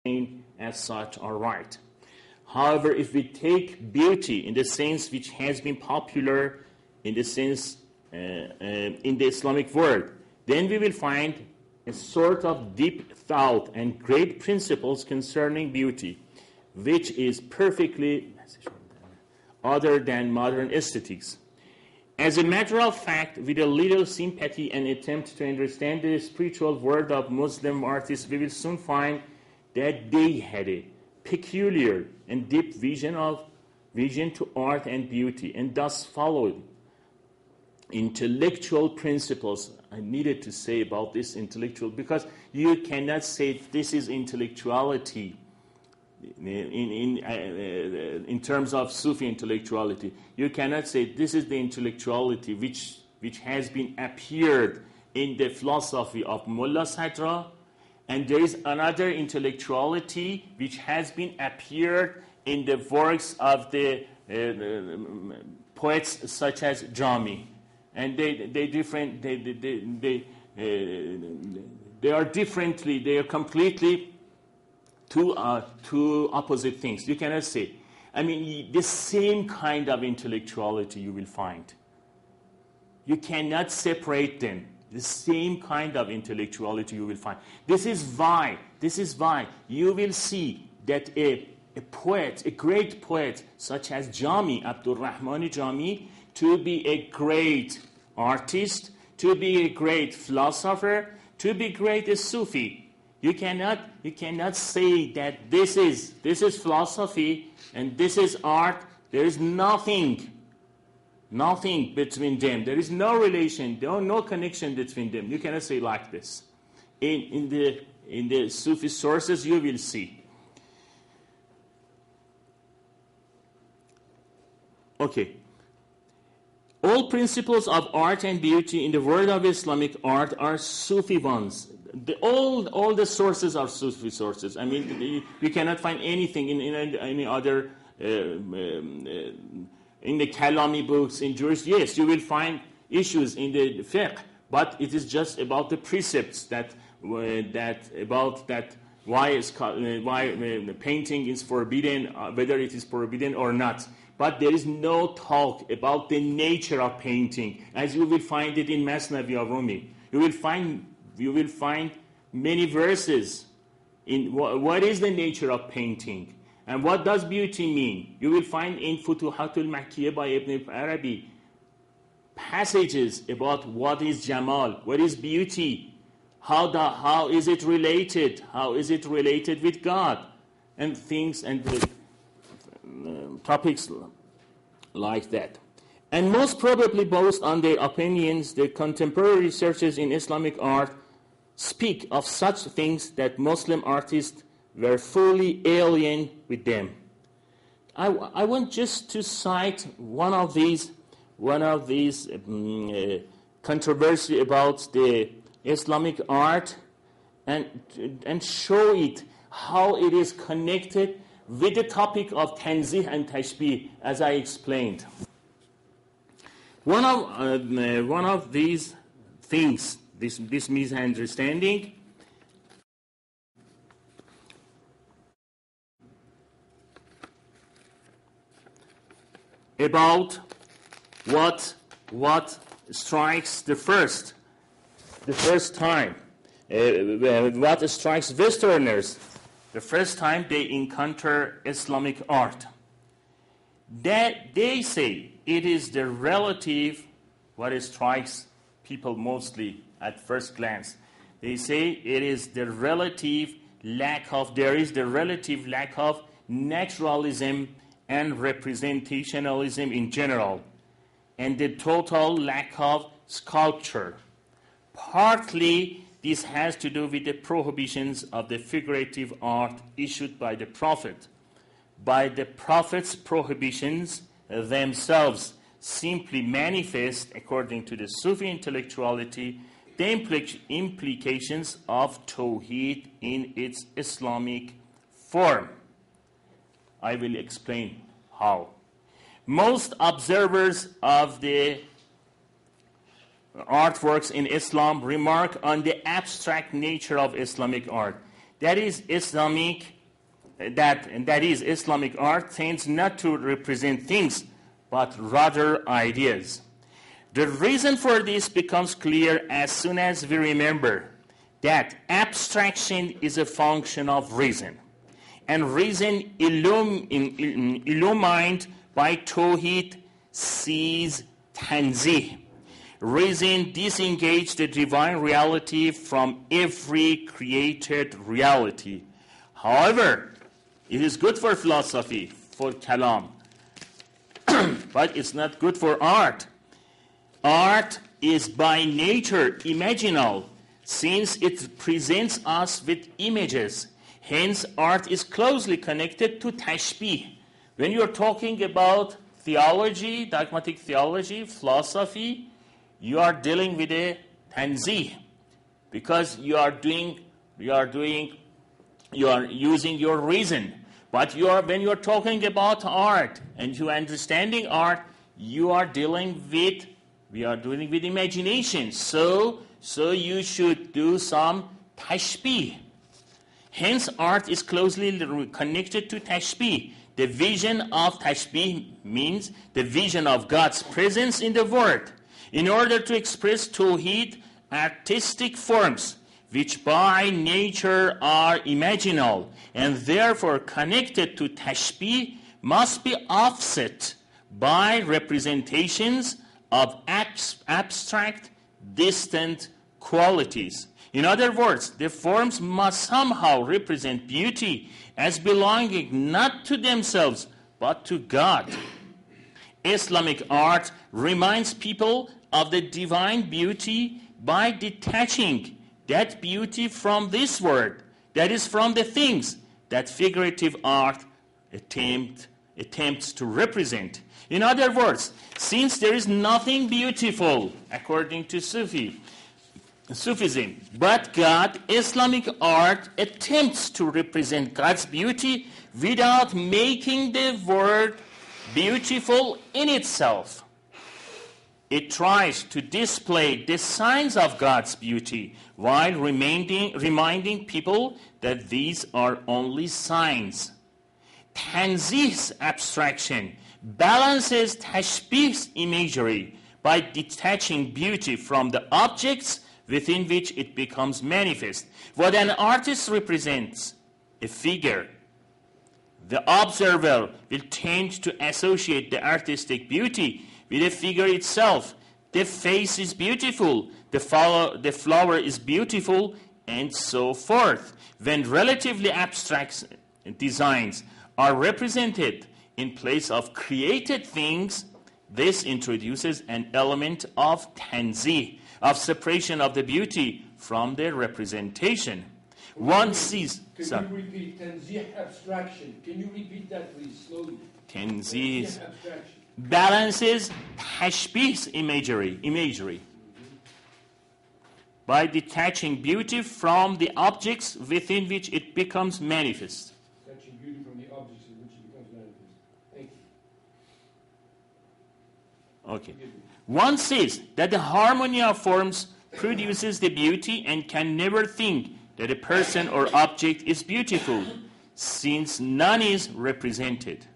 as such are right. However, if we take beauty in the sense which has been popular in the sense in the Islamic world, then we will find a sort of deep thought and great principles concerning beauty, which is perfectly other than modern aesthetics. As a matter of fact, with a little sympathy and attempt to understand the spiritual world of Muslim artists, we will soon find that they had a peculiar and deep vision to art and beauty, and thus followed intellectual principles. I needed to say about this intellectual, because you cannot say this is intellectuality in terms of Sufi intellectuality. You cannot say this is the intellectuality which has been appeared in the philosophy of Mullah Sadra, and there is another intellectuality which has been appeared in the works of the poets such as Jami. And they are completely two opposite things. You cannot say. I mean, the same kind of intellectuality you will find. You cannot separate them. The same kind of intellectuality you will find. This is why you will see that a poet, a great poet such as Jami, Abdul Rahman Jami, to be a great artist, to be a great philosopher, to be great as Sufi. You cannot say that this is philosophy and this is art. There is nothing between them. There is no relation. There is no connection between them. You cannot say like this. In the Sufi sources, you will see. Okay. All principles of art and beauty in the world of Islamic art are Sufi ones. All the sources are Sufi sources. I mean, we cannot find anything in any other, in the Kalami books, in Jewish. Yes, you will find issues in the fiqh, but it is just about the precepts why painting is forbidden, whether it is forbidden or not. But there is no talk about the nature of painting, as you will find it in Masnavi of Rumi. You will find many verses in what is the nature of painting and what does beauty mean. You will find in Futuhatul Makkiyah by Ibn Arabi passages about what is Jamal, what is beauty, how is it related, with God, and things and topics like that. And most probably based on their opinions, the contemporary researchers in Islamic art speak of such things that Muslim artists were fully alien with them. I want just to cite one of these controversy about the Islamic art and show it how it is connected with the topic of tanzih and tashbih, as I explained. One of these things, this misunderstanding, about what strikes the first time, what strikes Westerners the first time they encounter Islamic art. That they say it is the relative, what strikes people mostly at first glance. They say it is the relative lack of naturalism and representationalism in general, and the total lack of sculpture. Partly, this has to do with the prohibitions of the figurative art issued by the Prophet. By the Prophet's prohibitions themselves simply manifest, according to the Sufi intellectuality, the implications of Tawheed in its Islamic form. I will explain how. Most observers of the artworks in Islam remark on the abstract nature of Islamic art. that is Islamic art tends not to represent things, but rather ideas. The reason for this becomes clear as soon as we remember that abstraction is a function of reason, and reason illumined by Tawhid sees Tanzih. Reason disengages the divine reality from every created reality. However, it is good for philosophy, for kalam, but it's not good for art. Art is by nature imaginal, since it presents us with images. Hence, art is closely connected to tashbih. When you're talking about theology, dogmatic theology, philosophy, you are dealing with a tanzih, because you are using your reason. But when you are talking about art and you are understanding art, we are dealing with imagination. So you should do some tashbih. Hence, art is closely connected to tashbih. The vision of tashbih means the vision of God's presence in the world. In order to express Tawhid, artistic forms, which by nature are imaginal and therefore connected to tashbih, must be offset by representations of abstract, distant qualities. In other words, the forms must somehow represent beauty as belonging not to themselves but to God. Islamic art reminds people of the divine beauty by detaching that beauty from this world, that is, from the things that figurative art attempts to represent. In other words, since there is nothing beautiful, according to Sufism, but God, Islamic art attempts to represent God's beauty without making the world beautiful in itself. It tries to display the signs of God's beauty while reminding people that these are only signs. Tanzih's abstraction balances tashbih's imagery by detaching beauty from the objects within which it becomes manifest. What an artist represents, a figure, the observer will tend to associate the artistic beauty with the figure itself. The face is beautiful, the flower is beautiful, and so forth. When relatively abstract designs are represented in place of created things, this introduces an element of tanzih, of separation of the beauty from the representation. One sees... Can you repeat tanzih abstraction? Can you repeat that, please, slowly? Tanzih abstraction balances tashbih's imagery by detaching beauty from the objects within which it becomes manifest. Detaching beauty from the objects in which it becomes manifest. Thank you. Okay. One says that the harmony of forms produces the beauty and can never think that a person or object is beautiful, since none is represented.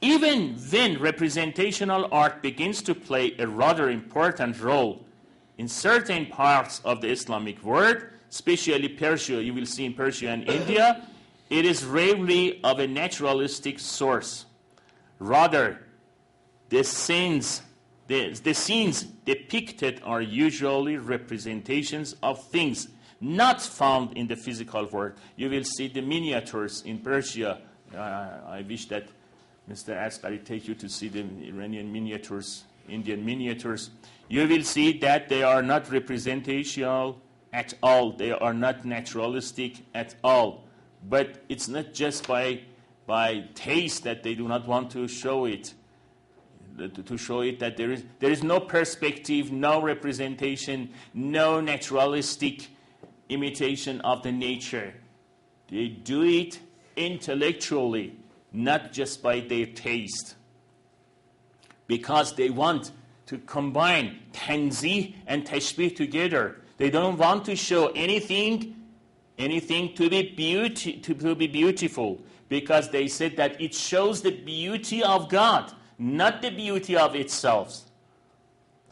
Even when representational art begins to play a rather important role in certain parts of the Islamic world, especially Persia, you will see in Persia and India, it is rarely of a naturalistic source. Rather, the scenes depicted are usually representations of things not found in the physical world. You will see the miniatures in Persia. I wish that Mr. Asghari take you to see the Iranian miniatures, Indian miniatures. You will see that they are not representational at all. They are not naturalistic at all. But it's not just by taste that they do not want to show it. To show it that there is no perspective, no representation, no naturalistic imitation of the nature. They do it intellectually, not just by their taste. Because they want to combine tanzih and tashbih together. They don't want to show anything anything to be beautiful, because they said that it shows the beauty of God, not the beauty of itself.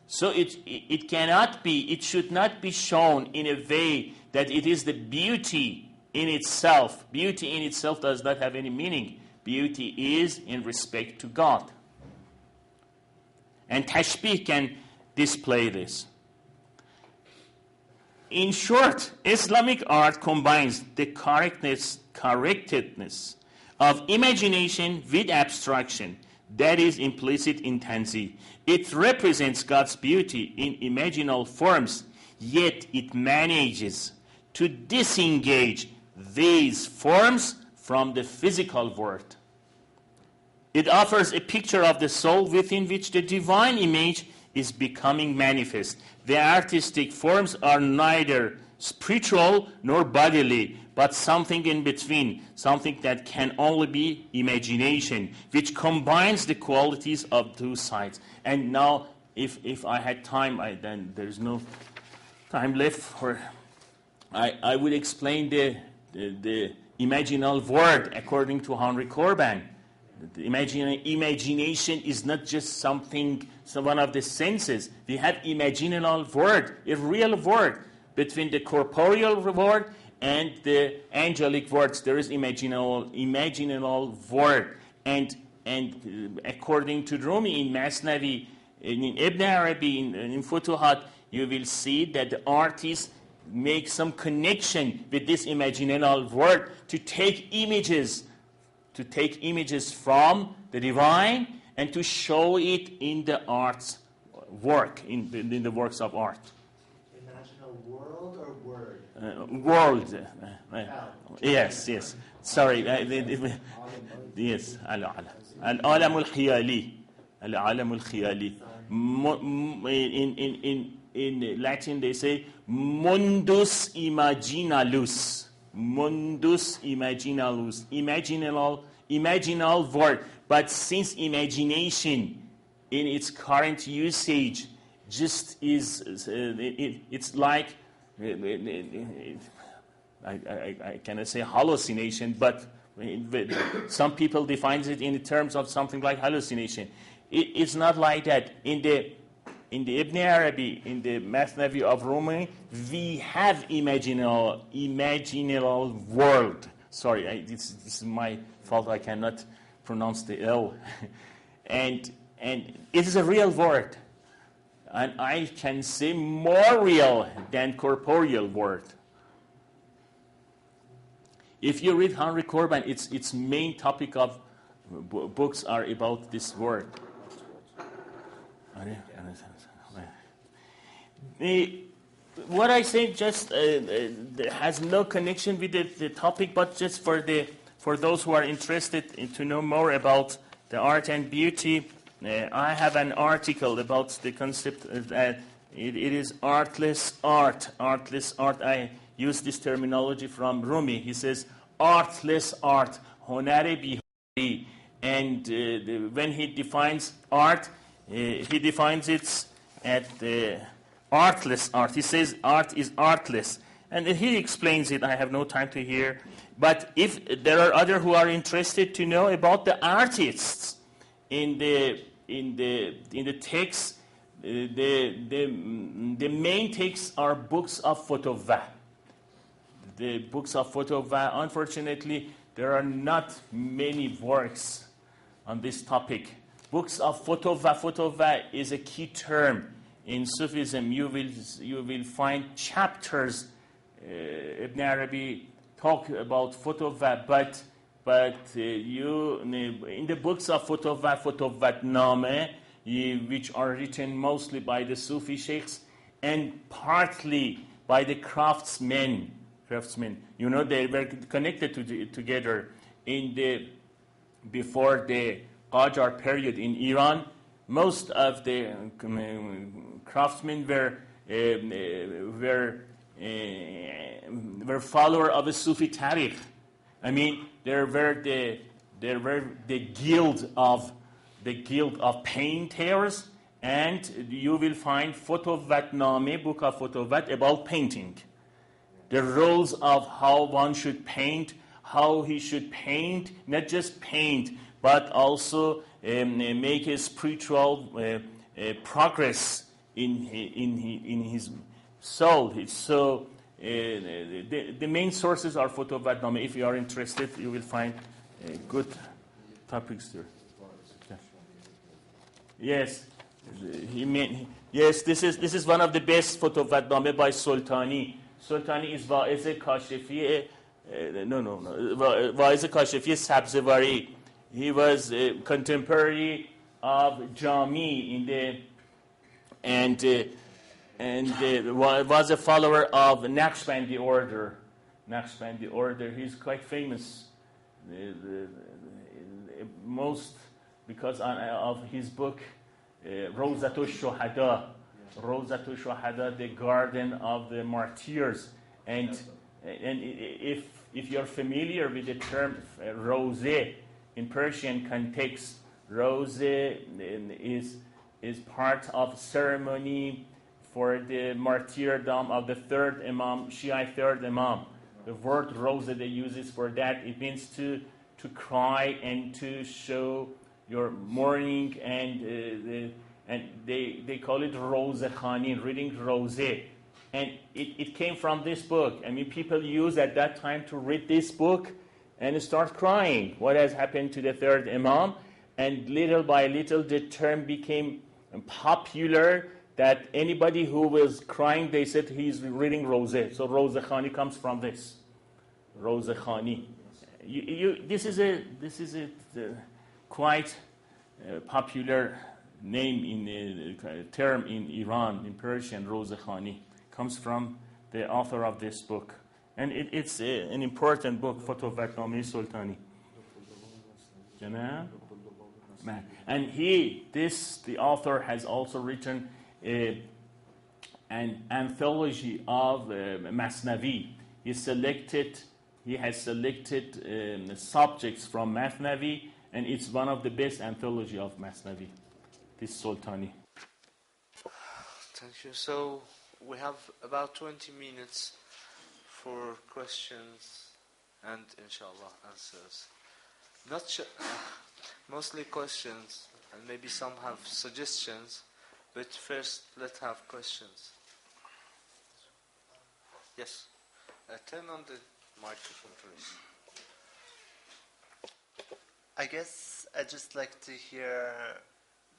So it cannot be, it should not be shown in a way that it is the beauty in itself. Beauty in itself does not have any meaning. Beauty is in respect to God. And tashbih can display this. In short, Islamic art combines the correctedness of imagination with abstraction that is implicit in tanzih. It represents God's beauty in imaginal forms, yet it manages to disengage these forms from the physical world. It offers a picture of the soul within which the divine image is becoming manifest. The artistic forms are neither spiritual nor bodily, but something in between, something that can only be imagination, which combines the qualities of two sides. And now, if I had time, then there's no time left for. I would explain the imaginal world according to Henry Corbin. The imagination is not just something, one of the senses. We have imaginal world, a real world between the corporeal world and the angelic worlds. There is imaginal world, and according to Rumi in Masnavi, in Ibn Arabi, in Futuhat, you will see that the artists make some connection with this imaginal world to take images from the divine and to show it in the art's work, in the works of art. Imaginal world or word? World. Yes. Sorry. Yes. Al-alam al-khiyali. Al-alam al-khiyali. In Latin they say mundus imaginalus. Mundus imaginalus. Imaginal word. But since imagination in its current usage just is, it's like, I cannot say hallucination, but some people define it in terms of something like hallucination. It's not like that. In the Ibn Arabi, in the Masnavi of Rumi, we have imaginal world. Sorry, this is my fault. I cannot pronounce the L. and it is a real word. And I can say more real than corporeal word. If you read Henry Corbin, its main topic of books are about this word. What I say just has no connection with the topic, but just for those who are interested to know more about the art and beauty, I have an article about the concept that it is artless art. Artless art. I use this terminology from Rumi. He says artless art, honare bihari. And when he defines art, he defines it at artless art. He says art is artless. And he explains it. I have no time to hear. But if there are others who are interested to know about the artists in the text, the main texts are books of Fotovah. The books of Fotovah, unfortunately, there are not many works on this topic. Books of Fotovah. Fotovah is a key term in Sufism. You will find chapters. Ibn Arabi talk about Fotovah, but you in the books of Fotovah, Fotovatname, which are written mostly by the Sufi sheikhs and partly by the craftsmen. You know, they were connected together before the Qajar period in Iran. Most of the craftsmen were follower of a Sufi tariq. I mean, there were the guild of painters, and you will find Fotovatname, book of Fotovat, about painting. the rules of how one should paint, how he should paint, not just paint, but also make a spiritual progress in his soul. So the main sources are Fotovatname. If you are interested, you will find good topics there. Yes, this is one of the best Fotovatname by Sultani. Sultani is Va'iz Kashifi. Va'iz Kashifi Sabzevari. He was a contemporary of Jami in the and was a follower of Naqshbandi order. Naqshbandi order. He's quite famous. Most because of his book Rawzatul Shuhada. Rawzatul Shuhada, the garden of the martyrs. And if you're familiar with the term Rawze in Persian context, Rawze is part of ceremony for the martyrdom of the third Imam, Shiite third Imam. The word Rawze they use is for that. It means to cry and to show your mourning, and they call it Rawze Khani, reading Rawze. And it came from this book. I mean, people use at that time to read this book and start crying. What has happened to the third Imam? And little by little, the term became popular that anybody who was crying, they said he's reading Rawze. So Rawze Khani comes from this. Rawze Khani. This is a quite popular name in term in Iran, in Persian. Rawze Khani comes from the author of this book, and it's an important book, Fotovatname Sultani. And the author has also written an anthology of Masnavi. He has selected subjects from Masnavi, and it's one of the best anthology of Masnavi, this Sultani. Thank you. So we have about 20 minutes for questions and inshallah answers. Mostly questions, and maybe some have suggestions, but first let's have questions. Yes. Turn on the microphone, please. I guess I'd just like to hear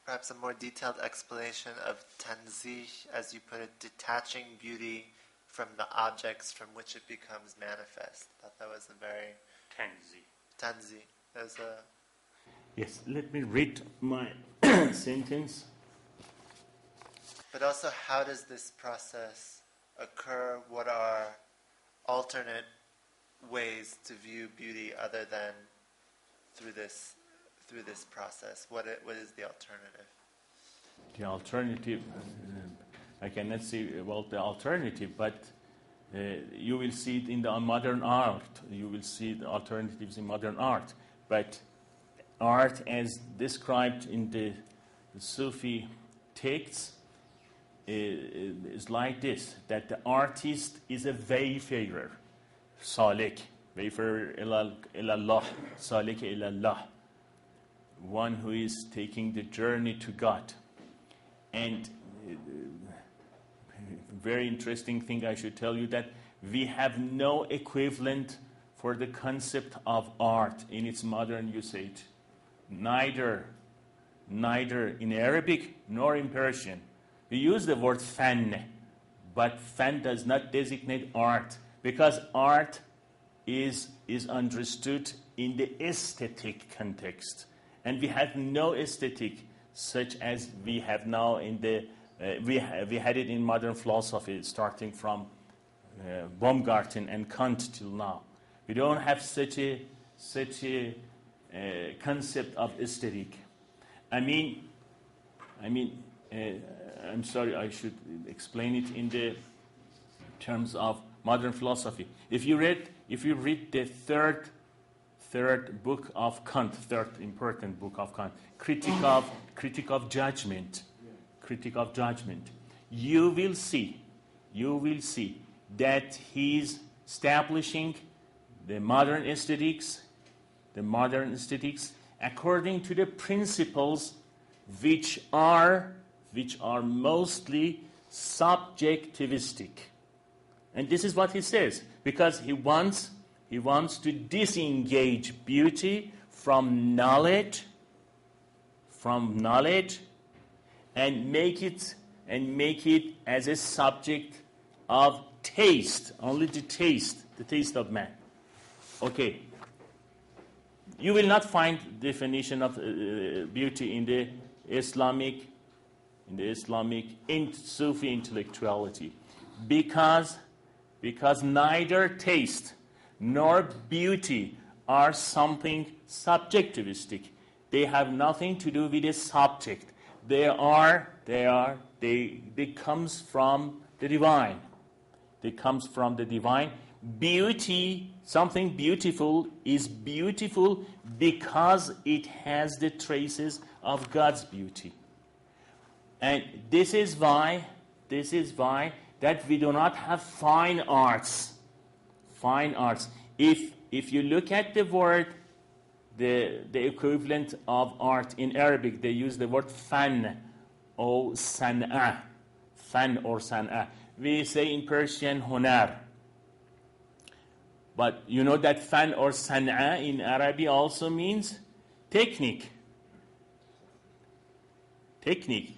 perhaps a more detailed explanation of tanzih, as you put it, detaching beauty from the objects from which it becomes manifest. I thought that was a very... Tanzih. There's a... Yes, let me read my sentence. But also, how does this process occur? What are alternate ways to view beauty other than through this process? What is the alternative? The alternative, I cannot say about the alternative, but you will see it in the modern art. You will see the alternatives in modern art. But art, as described in the Sufi texts, is like this, that the artist is a wayfarer, salik, wayfarer ilallah, salik ilallah, one who is taking the journey to God. And very interesting thing I should tell you, that we have no equivalent for the concept of art in its modern usage. Neither in Arabic nor in Persian. We use the word fan, but fan does not designate art, because art is understood in the aesthetic context. And we have no aesthetic such as we have now in the, we had it in modern philosophy, starting from Baumgarten and Kant till now. We don't have such a concept of aesthetic. I'm sorry, I should explain it in the terms of modern philosophy. If you read the third book of Kant, third important book of Kant, Critic of Judgment, you will see that he's establishing the modern aesthetics according to the principles which are mostly subjectivistic. And this is what he says, because he wants to disengage beauty from knowledge, and make it as a subject of taste, only the taste of man. Okay. You will not find definition of beauty in the Islamic in Sufi intellectuality, because neither taste nor beauty are something subjectivistic. They have nothing to do with a subject. They comes from the divine. They comes from the divine. Beauty, something beautiful, is beautiful because it has the traces of God's beauty. And this is why that we do not have fine arts. Fine arts. If you look at the word, the equivalent of art in Arabic, they use the word fan or san'a. Fan or san'a. We say in Persian hunar. But you know that fan or san'a in Arabic also means technique. Technique.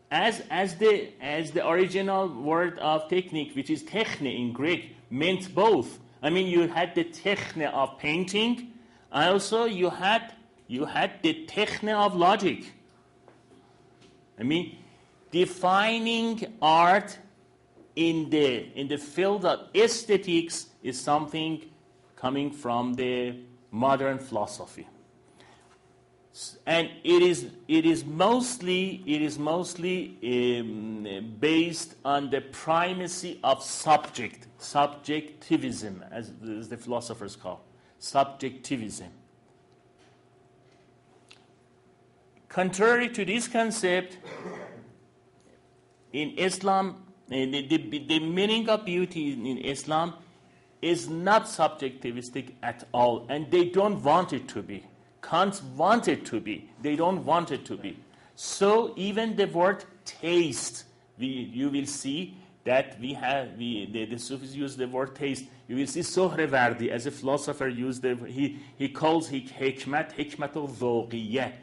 As the original word of technique, which is techne in Greek, meant both. I mean, you had the techne of painting, also you had the techne of logic. I mean, defining art in the field of aesthetics is something coming from the modern philosophy, and it is mostly based on the primacy of subjectivism, as the philosophers call subjectivism. Contrary to this concept, in Islam, the meaning of beauty in Islam is not subjectivistic at all, and they don't want it to be. Can't want it to be. They don't want it to be. So even the word taste, you will see that the Sufis use the word taste. You will see Sohrawardi, as a philosopher, he calls hikmat al-dhawqiyya,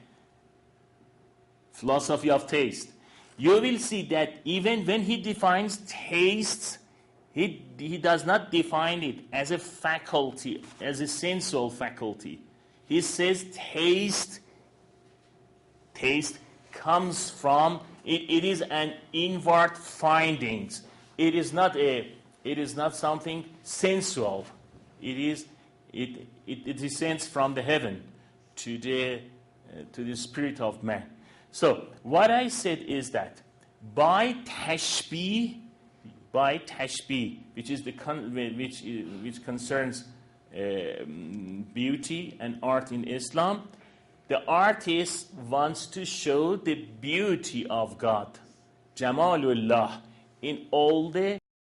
philosophy of taste. You will see that even when he defines taste, he does not define it as a faculty, as a sensual faculty. He says taste comes from it is an inward findings. It is not something sensual. It descends from the heaven to the spirit of man. So what I said is that by tashbih, which concerns beauty and art in Islam, the artist wants to show the beauty of God, Jamalullah, in all the